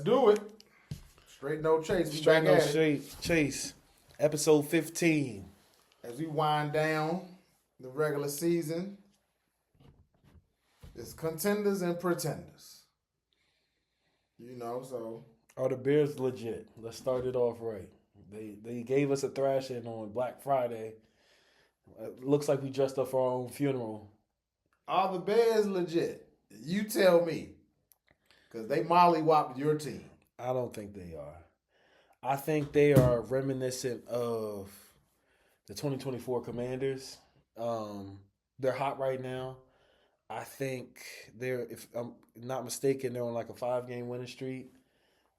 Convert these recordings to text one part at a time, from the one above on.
do it. Straight no chase. We Straight back no at it. chase. Episode 15. As we wind down the regular season, it's contenders and pretenders. You know, so Are the Bears legit? Let's start it off right. They gave us a thrashing on Black Friday. It looks like we dressed up for our own funeral. are the Bears legit? You tell me. Because they mollywopped your team. I don't think they are. I think they are reminiscent of the 2024 Commanders. They're hot right now. I think they're, if I'm not mistaken, they're on like a 5-game winning streak.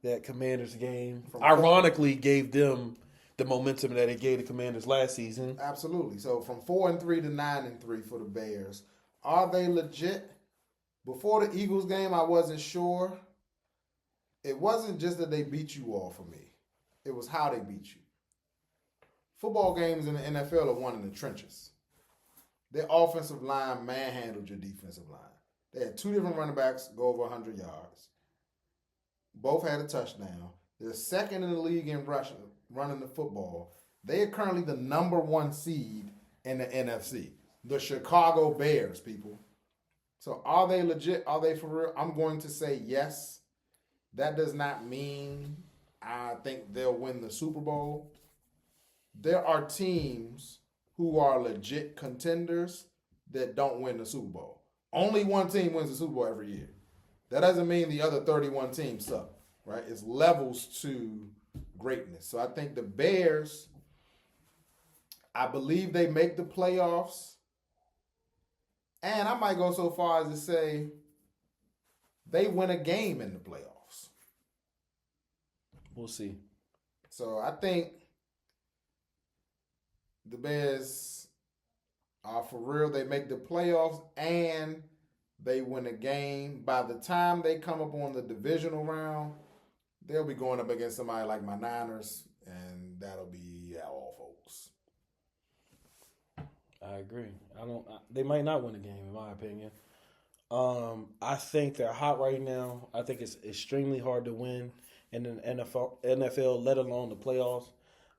That Commanders game, ironically, gave them the momentum that it gave the Commanders last season. Absolutely. So from 4-3 to 9-3 for the Bears. Are they legit? Before the Eagles game, I wasn't sure. It wasn't just that they beat you all for me. It was how they beat you. Football games in the NFL are won in the trenches. Their offensive line manhandled your defensive line. They had 2 different running backs go over 100 yards. Both had a touchdown. They're second in the league in running the football. They are currently the number 1 seed in the NFC. The Chicago Bears, people. So are they legit? Are they for real? I'm going to say yes. That does not mean I think they'll win the Super Bowl. There are teams who are legit contenders that don't win the Super Bowl. Only one team wins the Super Bowl every year. That doesn't mean the other 31 teams suck, right? It's levels to greatness. So I think the Bears, I believe they make the playoffs. And I might go so far as to say they win a game in the playoffs. We'll see. So I think the Bears are for real. They make the playoffs and they win a game. By the time they come up on the divisional round, they'll be going up against somebody like my Niners, and that'll be all folks. I agree. They might not win a game, in my opinion. I think they're hot right now. I think it's extremely hard to win in the NFL, let alone the playoffs.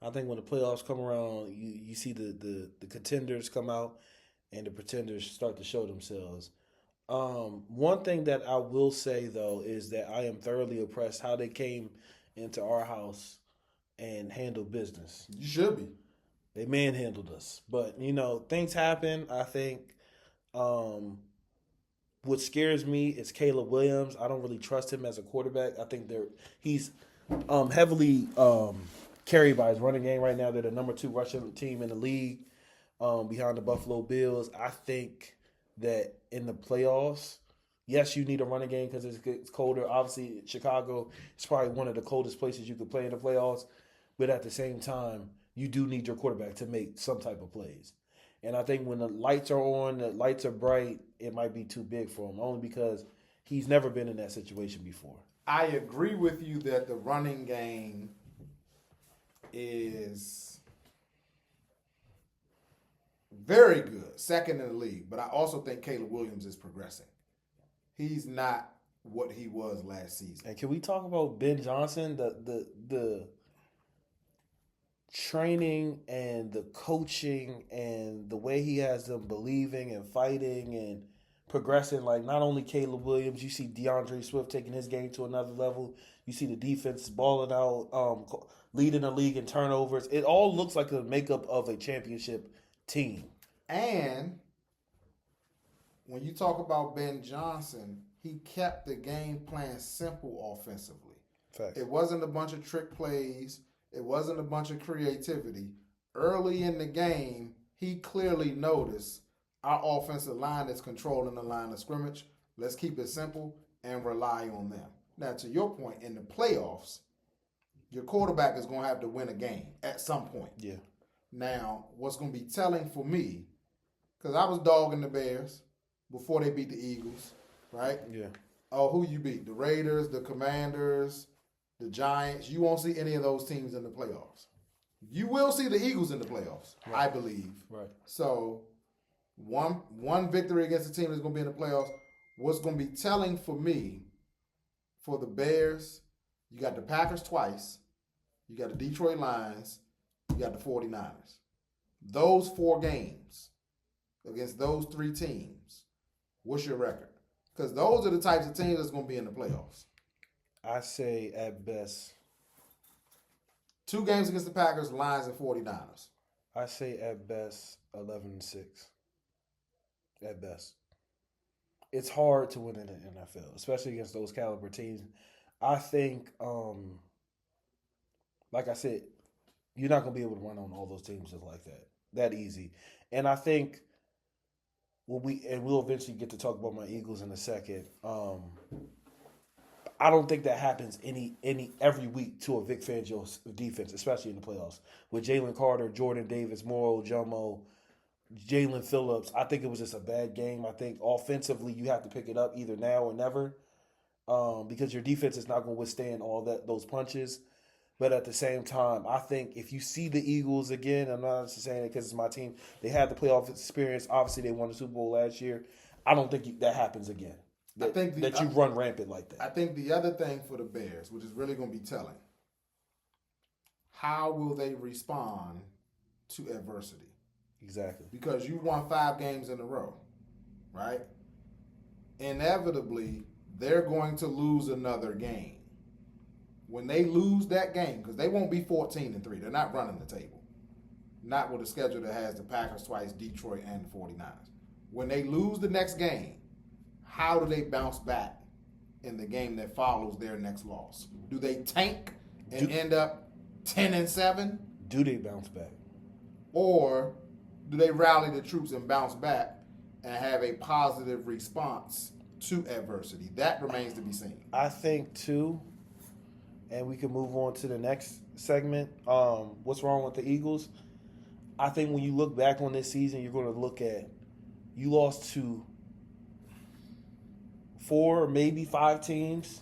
I think when the playoffs come around, you see the contenders come out and the pretenders start to show themselves. One thing that I will say, though, is that I am thoroughly impressed how they came into our house and handled business. You should be. They manhandled us. But, things happen. I think what scares me is Caleb Williams. I don't really trust him as a quarterback. I think he's heavily carried by his running game right now. They're the number 2 rushing team in the league behind the Buffalo Bills. I think that in the playoffs, yes, you need a running game because it's colder. Obviously, Chicago is probably one of the coldest places you could play in the playoffs. But at the same time, you do need your quarterback to make some type of plays. And I think when the lights are on, the lights are bright, it might be too big for him, only because he's never been in that situation before. I agree with you that the running game is very good, second in the league. But I also think Caleb Williams is progressing. He's not what he was last season. And can we talk about Ben Johnson? The training and the coaching and the way he has them believing and fighting and progressing. Like, not only Caleb Williams, you see DeAndre Swift taking his game to another level. You see the defense balling out, leading the league in turnovers. It all looks like a makeup of a championship team. And when you talk about Ben Johnson, he kept the game plan simple offensively. Facts. It wasn't a bunch of trick plays. It wasn't a bunch of creativity. Early in the game, he clearly noticed our offensive line is controlling the line of scrimmage. Let's keep it simple and rely on them. Now, to your point, in the playoffs, your quarterback is going to have to win a game at some point. Yeah. Now, what's going to be telling for me, because I was dogging the Bears before they beat the Eagles, right? Yeah. Oh, who you beat? The Raiders, the Commanders, the Giants. You won't see any of those teams in the playoffs. You will see the Eagles in the playoffs, right. I believe. Right. So, one victory against a team that's going to be in the playoffs. What's going to be telling for me, for the Bears, You got the Packers twice. You got the Detroit Lions. You got the 49ers. Those 4 games against those 3 teams, what's your record? Because those are the types of teams that's going to be in the playoffs. I say at best. 2 games against the Packers, Lions, and 49ers. I say at best 11-6. At best. It's hard to win in the NFL, especially against those caliber teams. I think, like I said, you're not going to be able to run on all those teams just like that easy. And I think we'll eventually get to talk about my Eagles in a second. I don't think that happens every week to a Vic Fangio defense, especially in the playoffs. With Jalen Carter, Jordan Davis, Moro Jomo, Jalen Phillips, I think it was just a bad game. I think offensively you have to pick it up either now or never, because your defense is not going to withstand all those punches. But at the same time, I think if you see the Eagles again, I'm not just saying it because it's my team. They had the playoff experience. Obviously, they won the Super Bowl last year. I don't think that happens again. I think that you run rampant like that. I think the other thing for the Bears, which is really going to be telling, how will they respond to adversity? Exactly. Because you won 5 games in a row, right? Inevitably, they're going to lose another game. When they lose that game, because they won't be 14-3, they're not running the table. Not with a schedule that has the Packers twice, Detroit, and the 49ers. When they lose the next game, how do they bounce back in the game that follows their next loss? Do they tank and end up 10-7? Do they bounce back? Or do they rally the troops and bounce back and have a positive response to adversity? That remains to be seen. I think, too, and we can move on to the next segment, what's wrong with the Eagles? I think when you look back on this season, you're going to look at you lost to 4, maybe 5 teams.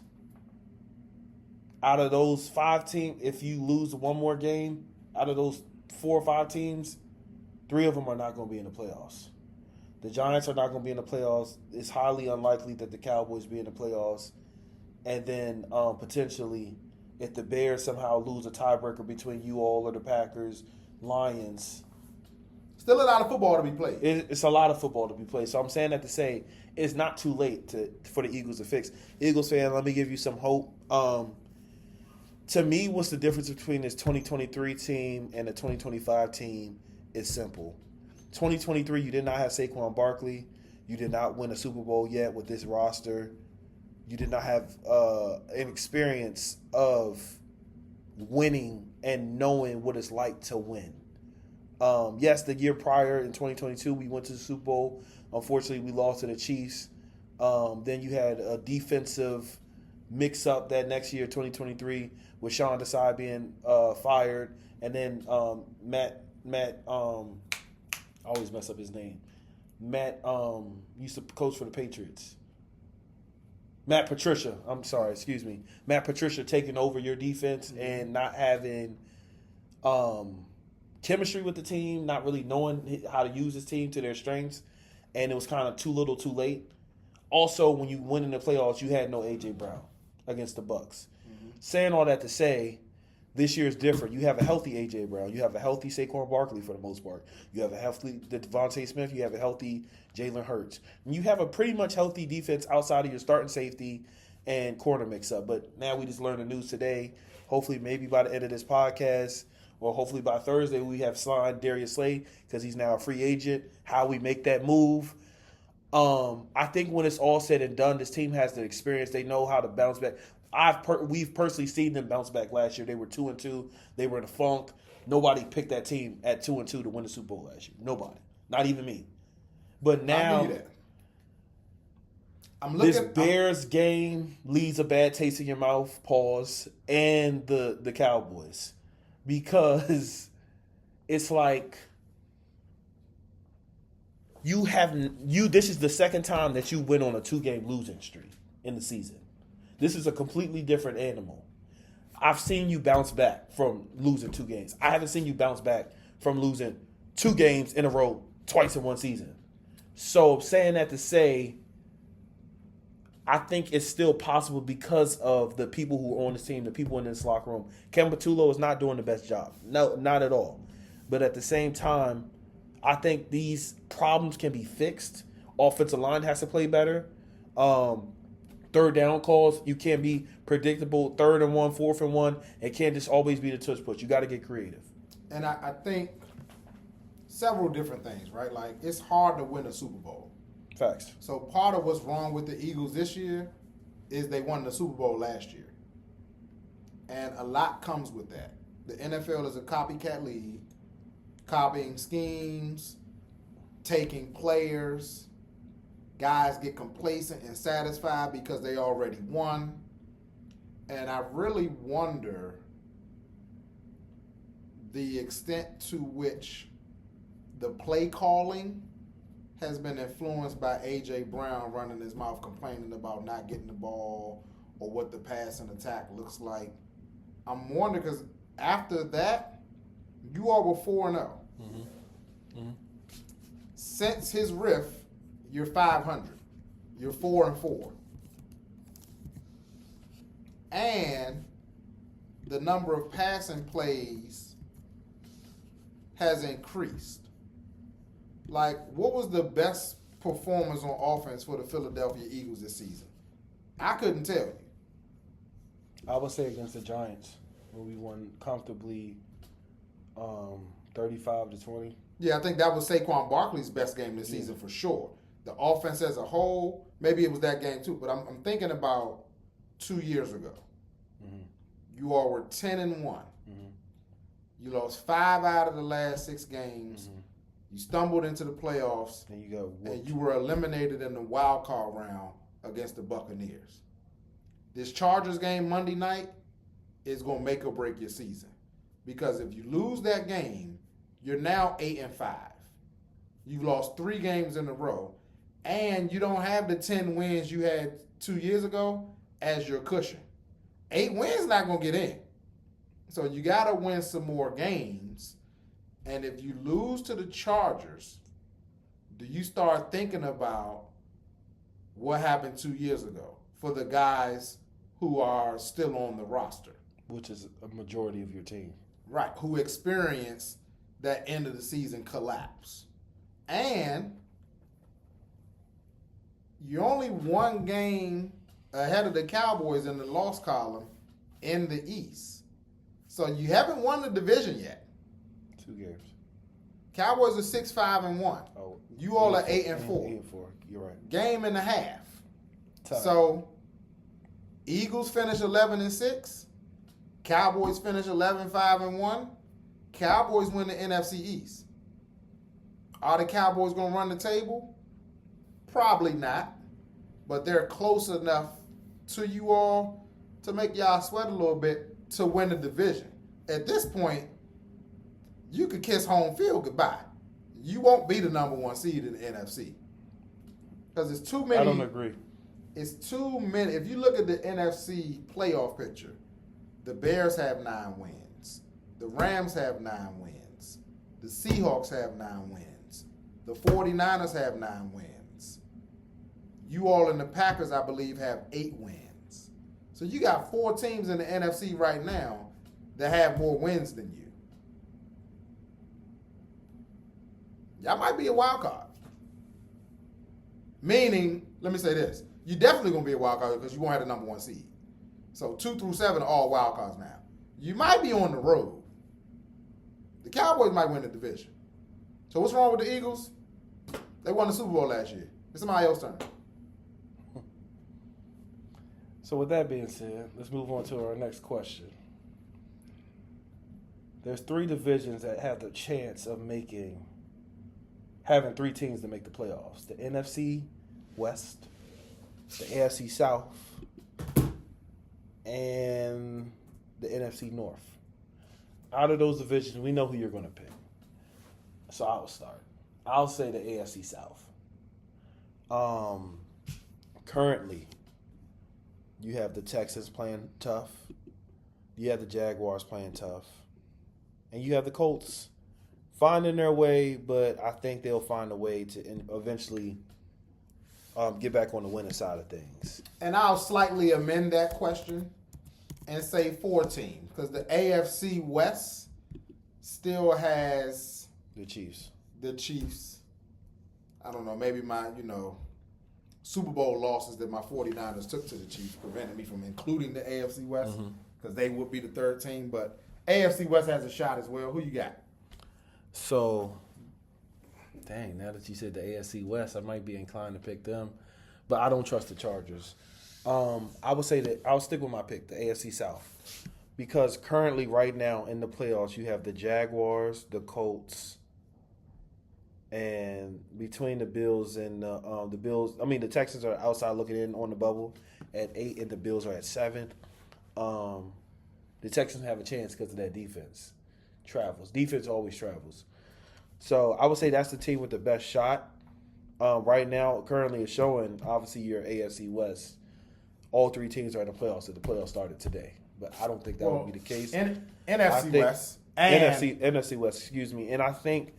Out of those 5 teams, if you lose one more game, out of those 4 or 5 teams, 3 of them are not going to be in the playoffs. The Giants are not going to be in the playoffs. It's highly unlikely that the Cowboys be in the playoffs. And then potentially, if the Bears somehow lose a tiebreaker between you all or the Packers, Lions. Still a lot of football to be played. It's a lot of football to be played. So I'm saying that to say it's not too late for the Eagles to fix. Eagles fan, let me give you some hope. To me, what's the difference between this 2023 team and the 2025 team is simple. 2023, you did not have Saquon Barkley. You did not win a Super Bowl yet with this roster. You did not have an experience of winning and knowing what it's like to win. Yes, the year prior in 2022, we went to the Super Bowl. Unfortunately, we lost to the Chiefs. Then you had a defensive mix-up that next year, 2023, with Sean Desai being fired. And then Matt, I always mess up his name. Matt used to coach for the Patriots. Matt Patricia taking over your defense and not having chemistry with the team, not really knowing how to use his team to their strengths, and it was kind of too little too late. Also, when you win in the playoffs, you had no A.J. Brown against the Bucs. Mm-hmm. Saying all that to say, this year is different. You have a healthy A.J. Brown. You have a healthy Saquon Barkley for the most part. You have a healthy Devontae Smith. You have a healthy Jalen Hurts. And you have a pretty much healthy defense outside of your starting safety and corner mix-up. But now we just learned the news today. Hopefully, maybe by the end of this podcast, or hopefully by Thursday, we have signed Darius Slay because he's now a free agent. How we make that move. I think when it's all said and done, this team has the experience. They know how to bounce back. We've personally seen them bounce back last year. They were 2-2. They were in a funk. Nobody picked that team at 2-2 to win the Super Bowl last year. Nobody. Not even me. But now, this Bears game leaves a bad taste in your mouth, pause, and the Cowboys. Because it's like this is the second time that you went on a 2-game losing streak in the season. This is a completely different animal. I've seen you bounce back from losing 2 games. I haven't seen you bounce back from losing 2 games in a row twice in one season. So saying that to say, I think it's still possible because of the people who are on this team, the people in this locker room. Kemba Tulo is not doing the best job. No, not at all. But at the same time, I think these problems can be fixed. Offensive line has to play better. Third down calls, you can't be predictable. 3rd and 1, 4th and 1. It can't just always be the touch push. You got to get creative. And I think several different things, right? Like, it's hard to win a Super Bowl. Facts. So part of what's wrong with the Eagles this year is they won the Super Bowl last year. And a lot comes with that. The NFL is a copycat league, copying schemes, taking players. Guys get complacent and satisfied because they already won. And I really wonder the extent to which the play calling has been influenced by A.J. Brown running his mouth complaining about not getting the ball or what the pass and attack looks like. I'm wondering because after that, you all were 4-0. Since his riff, you're 500. You're 4-4. And the number of passing plays has increased. Like, what was the best performance on offense for the Philadelphia Eagles this season? I couldn't tell you. I would say against the Giants, where we won comfortably 35-20. Yeah, I think that was Saquon Barkley's best game this season for sure. The offense as a whole, maybe it was that game too, but I'm thinking about 2 years ago. You all were 10-1. You lost 5 out of the last 6 games. You stumbled into the playoffs, And you got whooped. and you were eliminated in the wild card round against the Buccaneers. This Chargers game Monday night is going to make or break your season. Because if you lose that game, you're now 8-5. You've lost 3 games in a row, and you don't have the 10 wins you had 2 years ago as your cushion. 8 wins not going to get in. So you got to win some more games. And if you lose to the Chargers, do you start thinking about what happened 2 years ago for the guys who are still on the roster? Which is a majority of your team. Right, who experienced that end of the season collapse. And you're only 1 game ahead of the Cowboys in the loss column in the East. So you haven't won the division yet. 2 games. Cowboys are 6-5-1. Oh, You all are 8-4. 8-4. You're right. Game and a half. Time. So Eagles finish 11-6. Cowboys finish 11-5-1. Cowboys win the NFC East. Are the Cowboys going to run the table? Probably not. But they're close enough to you all to make y'all sweat a little bit to win the division. At this point, you could kiss home field goodbye. You won't be the number 1 seed in the NFC. Because it's too many. I don't agree. It's too many. If you look at the NFC playoff picture, the Bears have 9 wins. The Rams have 9 wins. The Seahawks have 9 wins. The 49ers have 9 wins. You all in the Packers, I believe, have 8 wins. So you got 4 teams in the NFC right now that have more wins than you. Y'all might be a wild card. Meaning, let me say this. You're definitely going to be a wild card because you won't have the number 1 seed. So 2 through 7 are all wild cards now. You might be on the road. The Cowboys might win the division. So what's wrong with the Eagles? They won the Super Bowl last year. It's somebody else's turn. So with that being said, let's move on to our next question. There's 3 divisions that have the chance of having 3 teams to make the playoffs. The NFC West, the AFC South, and the NFC North. Out of those divisions, we know who you're going to pick. So I'll start. I'll say the AFC South. Currently, you have the Texans playing tough. You have the Jaguars playing tough. And you have the Colts finding their way, but I think they'll find a way to eventually get back on the winning side of things. And I'll slightly amend that question and say 4 teams because the AFC West still has The Chiefs. the Chiefs. I don't know, maybe my, Super Bowl losses that my 49ers took to the Chiefs prevented me from including the AFC West because they would be the third team. But AFC West has a shot as well. Who you got? So, dang, now that you said the AFC West, I might be inclined to pick them. But I don't trust the Chargers. I would say that I'll stick with my pick, the AFC South. Because currently, right now, in the playoffs, you have the Jaguars, the Colts, and between the Bills and the Bills, the Texans are outside looking in on the bubble at 8, and the Bills are at 7. The Texans have a chance because of that defense. Defense always travels. So I would say that's the team with the best shot. Right now, currently, is showing, obviously, your AFC West. All 3 teams are in the playoffs, so the playoffs started today. But I don't think that would be the case. NFC West. And NFC West, excuse me. And I think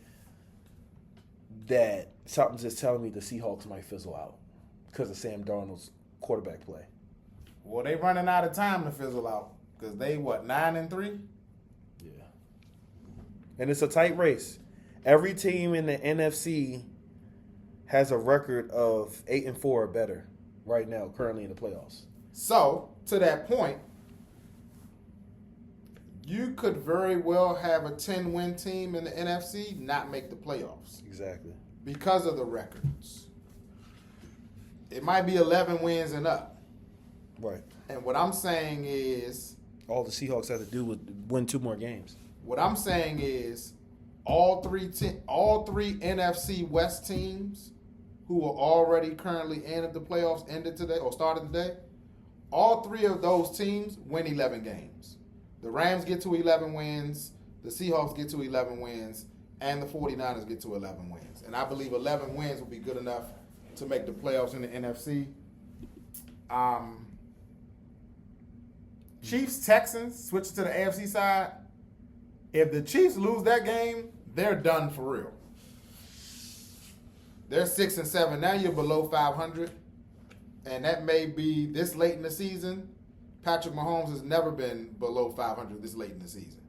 that something's just telling me the Seahawks might fizzle out because of Sam Darnold's quarterback play. Well, they running out of time to fizzle out because they, 9-3? Yeah. And it's a tight race. Every team in the NFC has a record of 8-4 or better right now, currently in the playoffs. So, to that point, you could very well have a 10-win team in the NFC not make the playoffs. Exactly. Because of the records. It might be 11 wins and up. Right. And what I'm saying is... all the Seahawks had to do was win 2 more games. What I'm saying is all three NFC West teams who are already currently in if the playoffs ended today or started today, all 3 of those teams win 11 games. The Rams get to 11 wins, the Seahawks get to 11 wins, and the 49ers get to 11 wins. And I believe 11 wins will be good enough to make the playoffs in the NFC. Chiefs-Texans, switch to the AFC side. If the Chiefs lose that game, they're done for real. They're 6-7. Now you're below 500. And that may be this late in the season. Patrick Mahomes has never been below 500 this late in the season.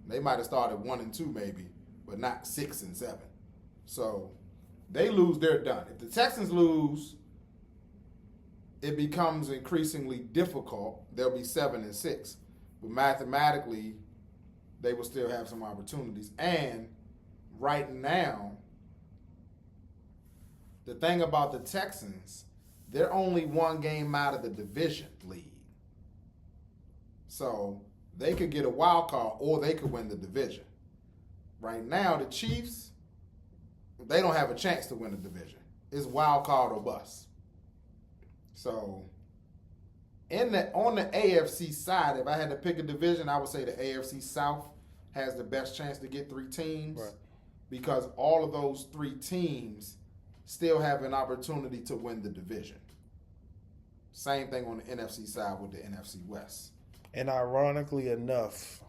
They might have started 1-2 maybe, but not 6-7. So they lose, they're done. If the Texans lose, it becomes increasingly difficult. They'll be 7-6. But mathematically, they will still have some opportunities. And right now, the thing about the Texans, they're only 1 game out of the division lead. So they could get a wild card or they could win the division. Right now, the Chiefs, they don't have a chance to win the division. It's wild card or bust. So on the AFC side, if I had to pick a division, I would say the AFC South has the best chance to get 3 teams. Right. Because all of those 3 teams still have an opportunity to win the division. Same thing on the NFC side with the NFC West. And ironically enough,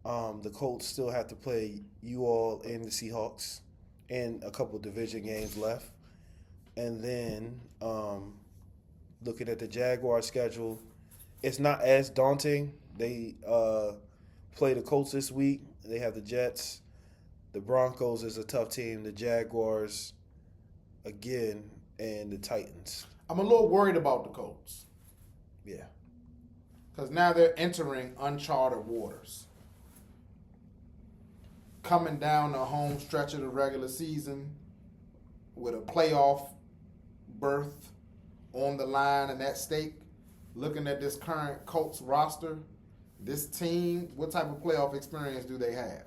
the Colts still have to play you all and the Seahawks and a couple division games left. And then looking at the Jaguar schedule, it's not as daunting. They play the Colts this week. They have the Jets. The Broncos is a tough team. The Jaguars, again, and the Titans. I'm a little worried about the Colts. Yeah. Because now they're entering uncharted waters. Coming down the home stretch of the regular season with a playoff berth on the line and at stake, looking at this current Colts roster, this team, what type of playoff experience do they have?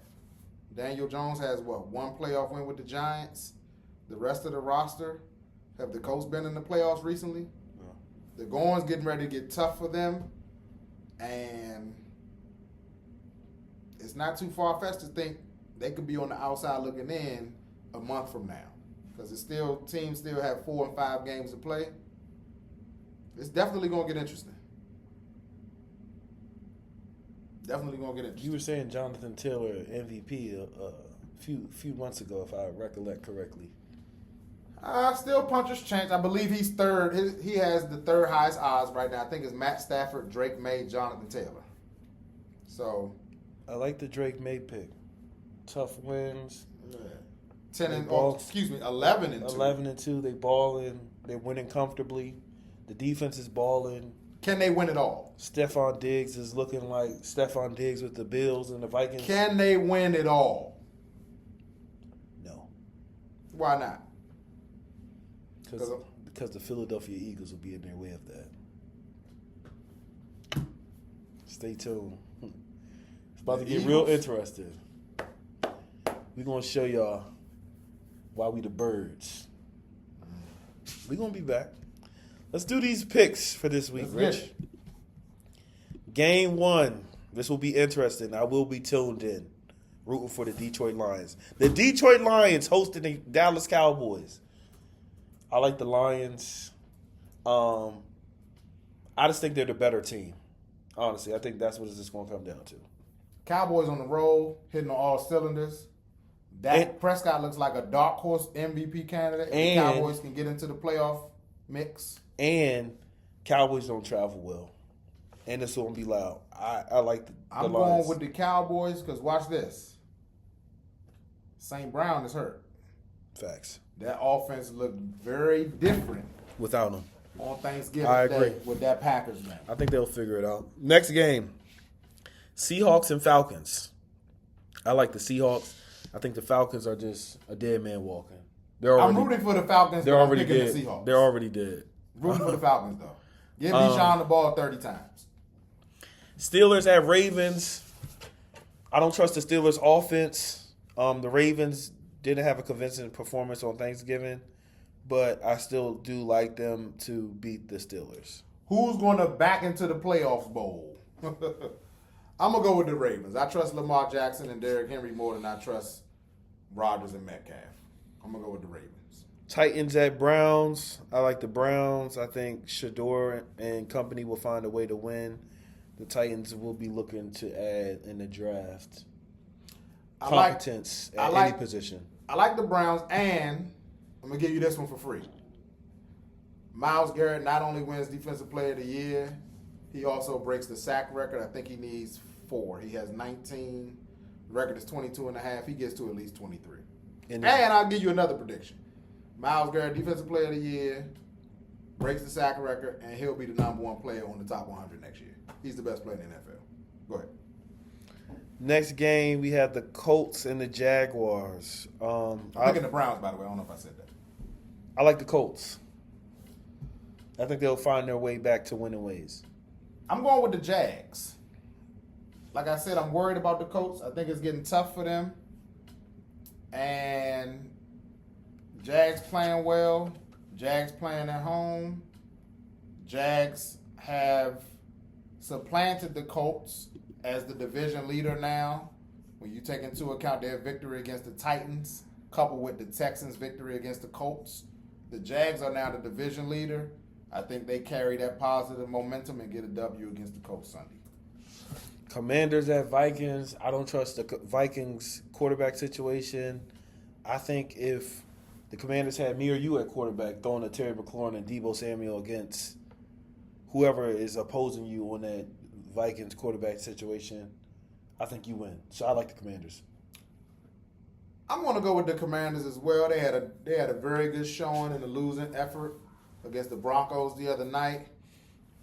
Daniel Jones has, 1 playoff win with the Giants? The rest of the roster, have the Colts been in the playoffs recently? No. The going's getting ready to get tough for them. And it's not too far-fetched to think they could be on the outside looking in a month from now. Because teams still have 4 and 5 games to play. It's definitely going to get interesting. Definitely going to get interesting. You were saying Jonathan Taylor MVP a few months ago, if I recollect correctly. Still puncher's chance. I believe he's third. He has the third highest odds right now. I think it's Matt Stafford, Drake May, Jonathan Taylor. So I like the Drake May pick. Tough wins. yeah. 11 and 2. 11 and 2. They balling. They're winning comfortably. The defense is balling. Can they win it all? Stephon Diggs is looking like Stephon Diggs with the Bills and the Vikings. Can they win it all? No. Why not? Because the Philadelphia Eagles will be in their way of that. Stay tuned. It's about to get real interesting. We're going to show y'all why we the birds. We're going to be back. Let's do these picks for this week, Rich. Game 1. This will be interesting. I will be tuned in, rooting for the Detroit Lions. The Detroit Lions hosting the Dallas Cowboys. I like the Lions. I just think they're the better team. Honestly, I think that's what it's just going to come down to. Cowboys on the roll, hitting on all cylinders. Dak Prescott looks like a dark horse MVP candidate. And the Cowboys can get into the playoff mix. And Cowboys don't travel well. And it's going to be loud. I like the I'm Lions. going with the Cowboys because watch this. St. Brown is hurt. Facts. That offense looked very different without him on Thanksgiving I agree. Day with that Packers man. I think they'll figure it out. Next game, Seahawks and Falcons. I like the Seahawks. I think the Falcons are just a dead man walking. I'm rooting for the Falcons. They're already dead. The Seahawks. They're already dead. Rooting for the Falcons though. Give Bijan the ball 30 times. Steelers at Ravens. I don't trust the Steelers' offense. The Ravens didn't have a convincing performance on Thanksgiving, but I still do like them to beat the Steelers. Who's going to back into the playoffs bowl? I'm going to go with the Ravens. I trust Lamar Jackson and Derrick Henry more than I trust Rodgers and Metcalf. I'm going to go with the Ravens. Titans at Browns. I like the Browns. I think Shador and company will find a way to win. The Titans will be looking to add in the draft competence at any position. I like the Browns, and I'm going to give you this one for free. Myles Garrett not only wins Defensive Player of the Year, he also breaks the sack record. I think he needs 4. He has 19. The record is 22.5. He gets to at least 23. And I'll give you another prediction. Myles Garrett, Defensive Player of the Year, breaks the sack record, and he'll be the number 1 player on the top 100 next year. He's the best player in the NFL. Go ahead. Next game, we have the Colts and the Jaguars. I'm picking the Browns, by the way. I don't know if I said that. I like the Colts. I think they'll find their way back to winning ways. I'm going with the Jags. Like I said, I'm worried about the Colts. I think it's getting tough for them. And Jags playing well. Jags playing at home. Jags have supplanted the Colts as the division leader now. When you take into account their victory against the Titans, coupled with the Texans' victory against the Colts, the Jags are now the division leader. I think they carry that positive momentum and get a W against the Colts Sunday. Commanders at Vikings. I don't trust the Vikings quarterback situation. I think if the Commanders had me or you at quarterback, throwing a Terry McLaurin and Deebo Samuel against whoever is opposing you on that Vikings quarterback situation, I think you win. So I like the Commanders. I'm going to go with the Commanders as well. They had a very good showing in the losing effort against the Broncos the other night.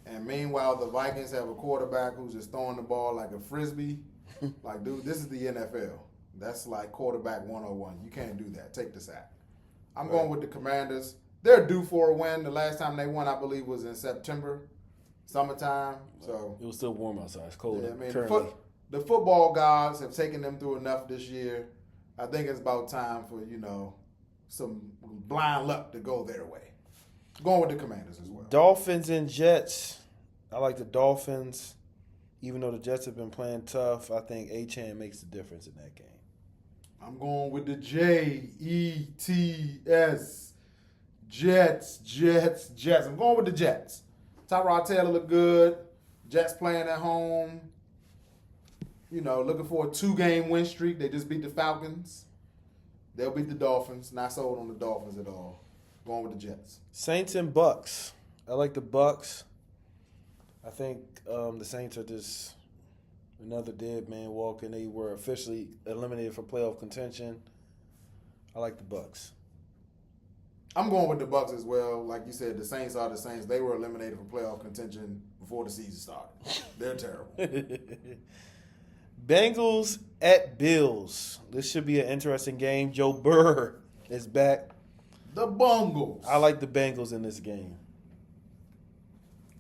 And meanwhile, the Vikings have a quarterback who's just throwing the ball like a frisbee. Like, dude, this is the NFL. That's like quarterback 101. You can't do that. Take the sack. I'm going with the Commanders. They're due for a win. The last time they won, I believe, was in September, summertime. So it was still warm outside. It's cold. Yeah, I mean, the football gods have taken them through enough this year. I think it's about time for, some blind luck to go their way. Going with the Commanders as well. Dolphins and Jets. I like the Dolphins. Even though the Jets have been playing tough, I think Achane makes the difference in that game. I'm going with the Jets. Jets. I'm going with the Jets. Tyrod Taylor look good. Jets playing at home. Looking for a 2-game win streak. They just beat the Falcons. They'll beat the Dolphins. Not sold on the Dolphins at all. Going with the Jets. Saints and Bucks. I like the Bucks. I think the Saints are just another dead man walking. They were officially eliminated for playoff contention. I like the Bucks. I'm going with the Bucks as well. Like you said, the Saints are the Saints. They were eliminated from playoff contention before the season started. They're terrible. Bengals at Bills. This should be an interesting game. Joe Burrow is back. The Bungles. I like the Bengals in this game.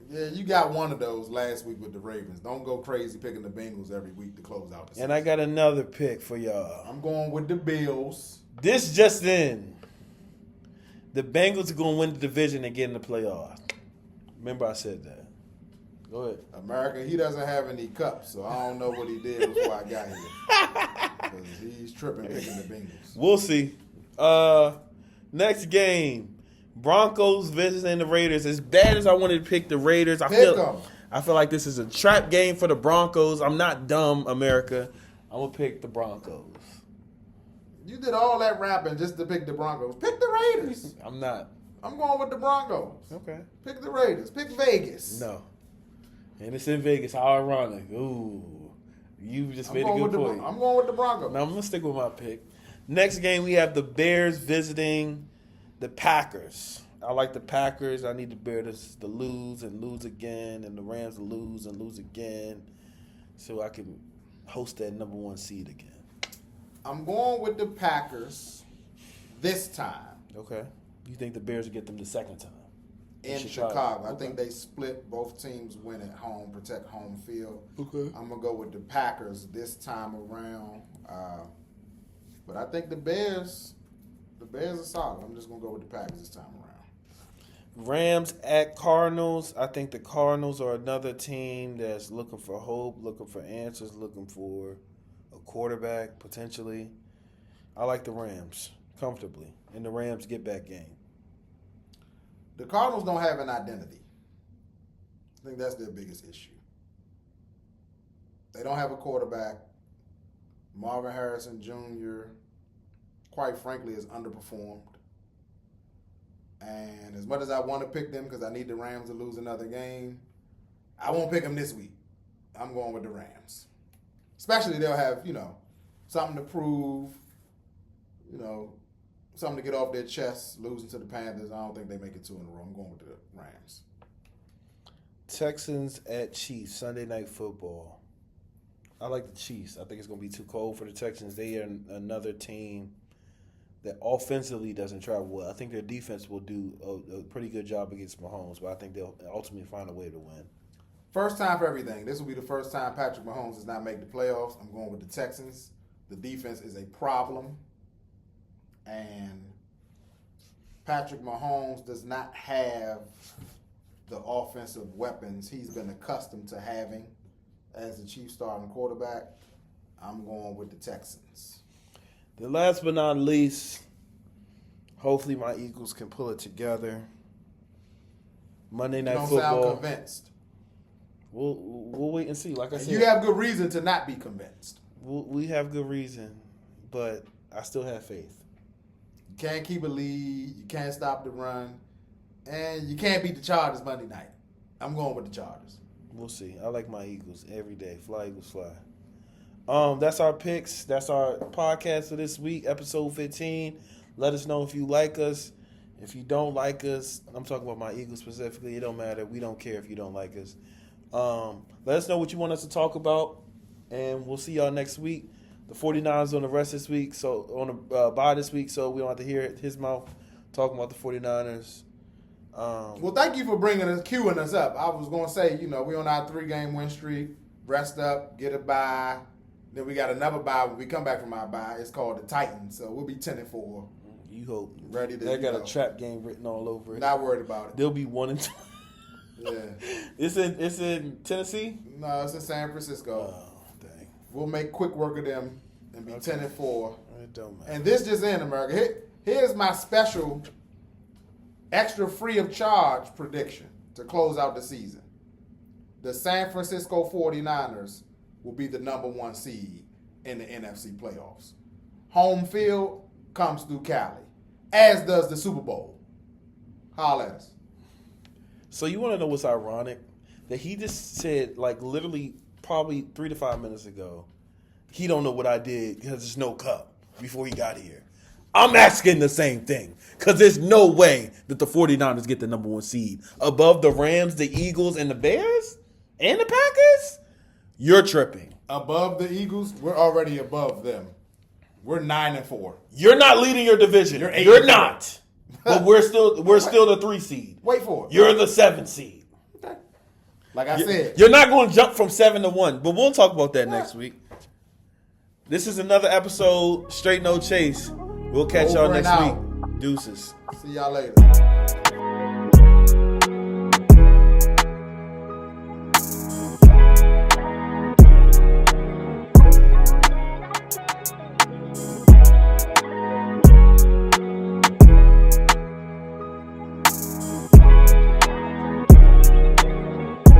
Yeah, you got one of those last week with the Ravens. Don't go crazy picking the Bengals every week to close out the season. And I got another pick for y'all. I'm going with the Bills. This just in. The Bengals are going to win the division and get in the playoffs. Remember I said that. Go ahead. America, he doesn't have any cups, so I don't know what he did before I got here. Because he's tripping picking the Bengals. We'll see. Next game. Broncos visiting the Raiders. As bad as I wanted to pick the Raiders, I feel like this is a trap game for the Broncos. I'm not dumb, America. I'm going to pick the Broncos. You did all that rapping just to pick the Broncos. Pick the Raiders. I'm not. I'm going with the Broncos. Okay. Pick the Raiders. Pick Vegas. No. And it's in Vegas. How ironic. Ooh. You just made a good point. I'm going with the Broncos. Now I'm going to stick with my pick. Next game, we have the Bears visiting the Packers. I like the Packers. I need the Bears to lose and lose again, and the Rams to lose and lose again, so I can host that number 1 seed again. I'm going with the Packers this time. Okay. You think the Bears will get them the second time? In Chicago. I think they split. Both teams win at home, protect home field. Okay. I'm going to go with the Packers this time around. But I think the Bears are solid. I'm just going to go with the Packers this time around. Rams at Cardinals. I think the Cardinals are another team that's looking for hope, looking for answers, looking for a quarterback, potentially. I like the Rams comfortably in the Rams get-back game. The Cardinals don't have an identity. I think that's their biggest issue. They don't have a quarterback. Marvin Harrison Jr., quite frankly, has underperformed. And as much as I want to pick them because I need the Rams to lose another game, I won't pick them this week. I'm going with the Rams. Especially they'll have, something to prove, something to get off their chests, losing to the Panthers. I don't think they make it 2 in a row. I'm going with the Rams. Texans at Chiefs, Sunday Night Football. I like the Chiefs. I think it's going to be too cold for the Texans. They are another team that offensively doesn't travel well. I think their defense will do a pretty good job against Mahomes, but I think they'll ultimately find a way to win. First time for everything. This will be the first time Patrick Mahomes does not make the playoffs. I'm going with the Texans. The defense is a problem. And Patrick Mahomes does not have the offensive weapons he's been accustomed to having as the Chiefs starting quarterback. I'm going with the Texans. The last but not least, hopefully my Eagles can pull it together. Monday Night Football. You don't sound convinced. We'll wait and see. Like I said, you have good reason to not be convinced. We have good reason, but I still have faith. You can't keep a lead. You can't stop the run. And you can't beat the Chargers Monday night. I'm going with the Chargers. We'll see. I like my Eagles every day. Fly, Eagles, fly. That's our picks. That's our podcast for this week, episode 15. Let us know if you like us. If you don't like us, I'm talking about my Eagles specifically. It don't matter. We don't care if you don't like us. Let us know what you want us to talk about, and we'll see y'all next week. The 49ers on the rest this week, so on the bye this week, so we don't have to hear his mouth talking about the 49ers. Well, thank you for queuing us up. I was going to say, we're on our 3-game win streak. Rest up, get a bye. Then we got another bye when we come back from our bye. It's called the Titans, so we'll be 10-4. You hope. Ready to. They got a trap game written all over it. Not worried about it. They'll be 1-2. Yeah. It's in Tennessee? No, it's in San Francisco. Oh, dang. We'll make quick work of them and be 10-4. It don't matter. And this just in, America. Here's my special, extra free of charge prediction to close out the season. The San Francisco 49ers will be the number 1 seed in the NFC playoffs. Home field comes through Cali, as does the Super Bowl. Holla at us. So you want to know what's ironic? That he just said, like, literally probably 3 to 5 minutes ago, he don't know what I did because there's no cup before he got here. I'm asking the same thing because there's no way that the 49ers get the number 1 seed above the Rams, the Eagles, and the Bears and the Packers. You're tripping. Above the Eagles, we're already above them. We're 9-4. You're not leading your division. You're not. But we're still the 3 seed. Wait for it. You're the 7 seed. Okay. Like I said, You're not going to jump from 7 to 1, but we'll talk about that next week. This is another episode, Straight No Chase. We'll catch y'all Over and next out. week. Deuces. See y'all later.